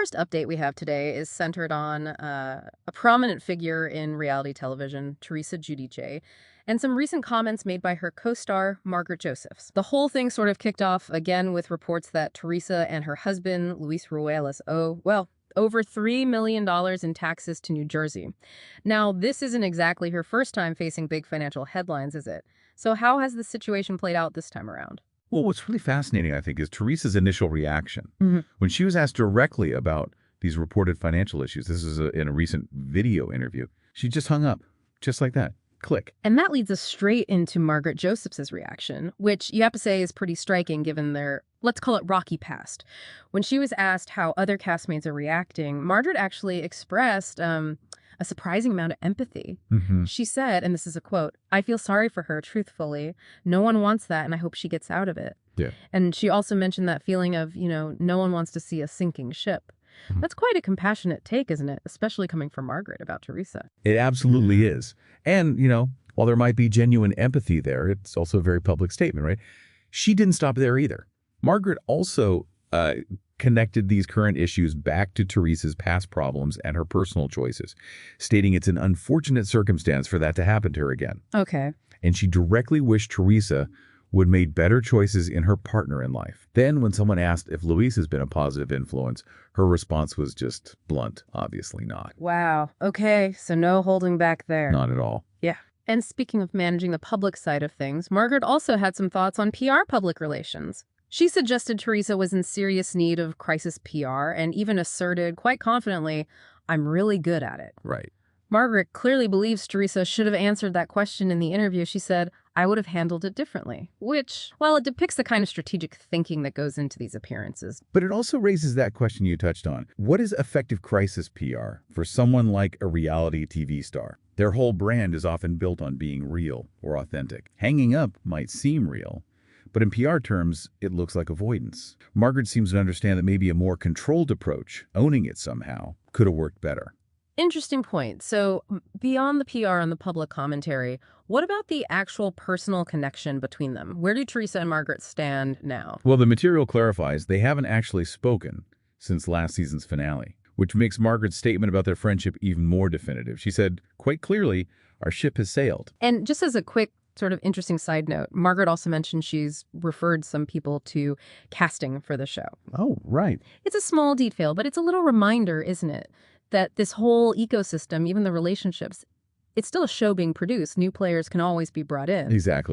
first update we have today is centered on a prominent figure in reality television, Teresa Giudice, and some recent comments made by her co-star, Margaret Josephs. The whole thing sort of kicked off again with reports that Teresa and her husband, Luis Ruelas, owe, well, over $3 million in taxes to New Jersey. Now, this isn't exactly her first time facing big financial headlines, is it? So how has the situation played out this time around? Well, what's really fascinating, I think, is Teresa's initial reaction. Mm-hmm. When she was asked directly about these reported financial issues, this is in a recent video interview, she just hung up, just like that. Click. And that leads us straight into Margaret Josephs' reaction, which you have to say is pretty striking given their, let's call it, rocky past. When she was asked how other castmates are reacting, Margaret actually expressed a surprising amount of empathy. Mm-hmm. She said, and this is a quote, "I feel sorry for her, truthfully. No one wants that, and I hope she gets out of it." Yeah. And she also mentioned that feeling of, no one wants to see a sinking ship. Mhm. That's quite a compassionate take, isn't it? Especially coming from Margaret about Teresa. It absolutely is. And, while there might be genuine empathy there, it's also a very public statement, right? She didn't stop there either. Margaret also connected these current issues back to Teresa's past problems and her personal choices, stating it's an unfortunate circumstance for that to happen to her again. Okay. And she directly wished Teresa would made better choices in her partner in life. Then, when someone asked if Luis has been a positive influence, her response was just blunt, obviously not. Wow. Okay, so no holding back there. Not at all. Yeah. And speaking of managing the public side of things, Margaret also had some thoughts on PR public relations. She suggested Teresa was in serious need of crisis PR and even asserted quite confidently, "I'm really good at it." Right. Margaret clearly believes Teresa should have answered that question in the interview. She said, "I would have handled it differently," which, well, it depicts the kind of strategic thinking that goes into these appearances. But it also raises that question you touched on. What is effective crisis PR for someone like a reality TV star? Their whole brand is often built on being real or authentic. Hanging up might seem real, but in PR terms, it looks like avoidance. Margaret seems to understand that maybe a more controlled approach, owning it somehow, could have worked better. Interesting point. So beyond the PR and the public commentary, what about the actual personal connection between them? Where do Teresa and Margaret stand now? Well, the material clarifies they haven't actually spoken since last season's finale, which makes Margaret's statement about their friendship even more definitive. She said, quite clearly, "Our ship has sailed." And just as a quick sort of interesting side note, Margaret also mentioned she's referred some people to casting for the show. Oh, right. It's a small detail, but it's a little reminder, isn't it, that this whole ecosystem, even the relationships, it's still a show being produced. New players can always be brought in. Exactly.